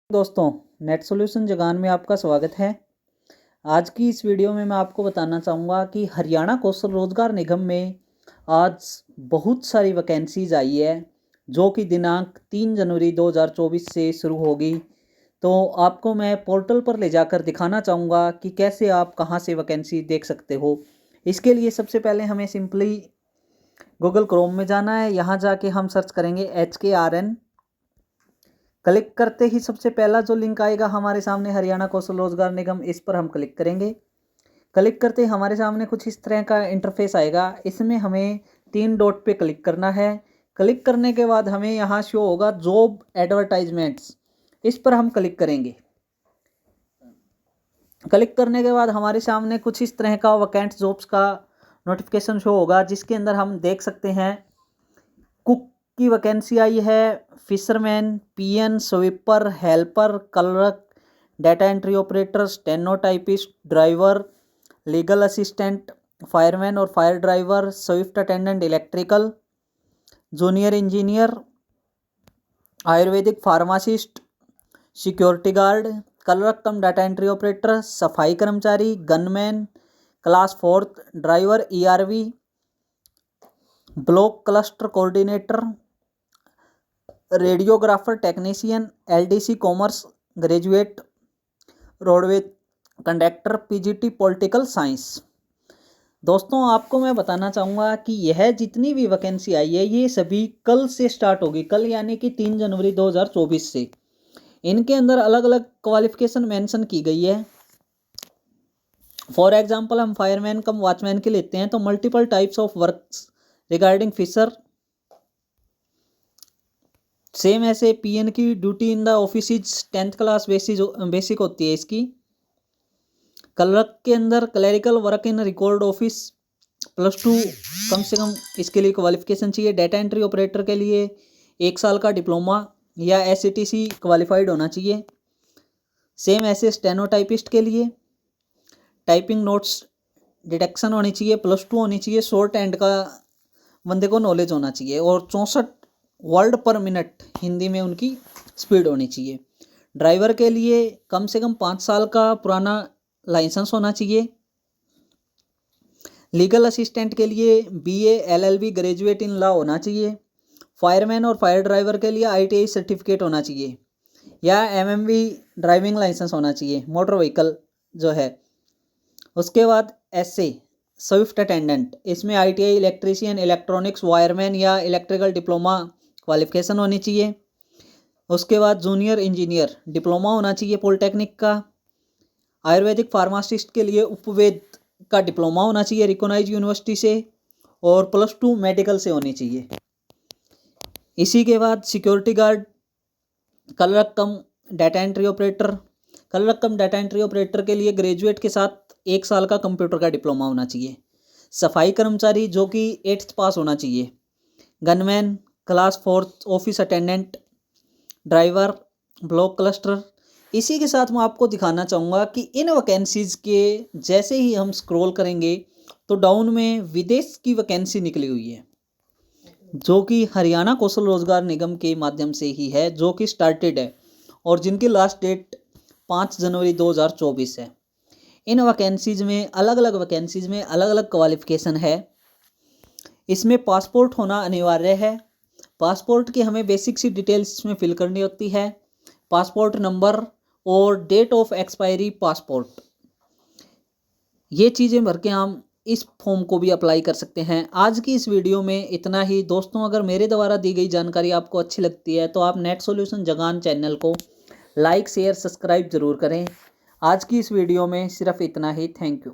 दोस्तों, net solution जगान में आपका स्वागत है। आज की इस वीडियो में मैं आपको बताना चाहूँगा कि हरियाणा कौशल रोजगार निगम में आज बहुत सारी वैकेंसीज आई है, जो कि दिनांक 3 जनवरी 2024 से शुरू होगी। तो आपको मैं पोर्टल पर ले जाकर दिखाना चाहूँगा कि कैसे आप कहां से वैकेंसी देख सकते हो। इसके लिए सबसे पहले हमें सिंपली गूगल क्रोम में जाना है। यहाँ जाके हम सर्च करेंगे HKRN। क्लिक करते ही सबसे पहला जो लिंक आएगा हमारे सामने, हरियाणा कौशल रोजगार निगम, इस पर हम क्लिक करेंगे। क्लिक करते ही हमारे सामने कुछ इस तरह का इंटरफेस आएगा। इसमें हमें 3 डॉट पे क्लिक करना है। क्लिक करने के बाद हमें यहाँ शो होगा जॉब एडवर्टाइजमेंट्स, इस पर हम क्लिक करेंगे। क्लिक करने के बाद हमारे सामने कुछ इस तरह का वैकेंट जॉब्स का नोटिफिकेशन शो होगा, जिसके अंदर हम देख सकते हैं कुक की वैकेंसी आई है, fisherman, peon, sweeper, helper, clerk, data entry operator, stenotypist, driver, legal assistant, fireman और fire driver, shift attendant electrical, junior engineer, ayurvedic pharmacist, security guard, clerk cum data entry operator, सफाई कर्मचारी, gunman, class 4 driver, ERV, block cluster coordinator, radiographer technician, LDC commerce graduate, roadways conductor, PGT political science. दोस्तों, आपको मैं बताना चाहूँगा कि यह जितनी भी वैकेंसी आई है ये सभी कल से स्टार्ट होगी। कल यानी कि 3 जनवरी 2024 से। इनके अंदर अलग अलग क्वालिफिकेशन मेंशन की गई है। फॉर एग्जांपल हम फायरमैन कम वॉचमैन के लेते हैं तो multiple types of works regarding fisher. Same ऐसे PN की duty in the office 10th class basic होती है इसकी। क्लर्क के अंदर clerical work in record office +2 कम से कम इसके लिए क्वालिफिकेशन चाहिए। डाटा एंट्री ऑपरेटर के लिए 1 साल का डिप्लोमा या SCTC क्वालिफाइड होना चाहिए। सेम ऐसे स्टेनोटाइपिस्ट के लिए टाइपिंग नोट्स डिटेक्शन होनी चाहिए, +2 होनी चाहिए। शॉर्ट हैंड का बंदे को नॉलेज होना चाहिए और 64 वर्ड पर मिनट हिंदी में उनकी स्पीड होनी चाहिए। ड्राइवर के लिए कम से कम 5 साल का पुराना लाइसेंस होना चाहिए। लीगल असिस्टेंट के लिए BA LLB graduate in law होना चाहिए। फायरमैन और फायर ड्राइवर के लिए ITI सर्टिफिकेट होना चाहिए या MMV ड्राइविंग लाइसेंस होना चाहिए, मोटर व्हीकल जो है। उसके बाद SA स्विफ्ट अटेंडेंट, इसमें ITI इलेक्ट्रीशियन, इलेक्ट्रॉनिक्स, वायरमैन या इलेक्ट्रिकल डिप्लोमा क्वालिफिकेशन होनी चाहिए। उसके बाद जूनियर इंजीनियर डिप्लोमा होना चाहिए पॉलिटेक्निक का। आयुर्वेदिक फार्मासिस्ट के लिए उपवेद का डिप्लोमा होना चाहिए रिकॉग्नाइज यूनिवर्सिटी से और +2 मेडिकल से होनी चाहिए। इसी के बाद security guard, clerk cum data entry operator. Clerk cum data entry operator के लिए ग्रेजुएट के साथ 1 साल का कंप्यूटर का डिप्लोमा होना चाहिए। सफाई कर्मचारी जो कि 8th पास होना चाहिए। Gunman, class 4 office attendant, driver, block cluster. इसी के साथ मैं आपको दिखाना चाहूँगा कि इन वैकेंसीज़ के जैसे ही हम स्क्रॉल करेंगे तो डाउन में विदेश की वैकेंसी निकली हुई है, जो कि हरियाणा कौशल रोजगार निगम के माध्यम से ही है, जो कि स्टार्टेड है और जिनकी लास्ट डेट 5 जनवरी 2024 है। इन वैकेंसीज़ में अलग अलग क्वालिफिकेशन है। इसमें पासपोर्ट होना अनिवार्य है। पासपोर्ट की हमें बेसिक सी डिटेल्स इसमें फिल करनी होती है, पासपोर्ट नंबर और डेट ऑफ एक्सपायरी पासपोर्ट। ये चीज़ें भर के हम इस फॉर्म को भी अप्लाई कर सकते हैं। आज की इस वीडियो में इतना ही। दोस्तों, अगर मेरे द्वारा दी गई जानकारी आपको अच्छी लगती है तो आप नेट सॉल्यूशन जगान चैनल को लाइक, शेयर, सब्सक्राइब जरूर करें। आज की इस वीडियो में सिर्फ इतना ही। Thank you.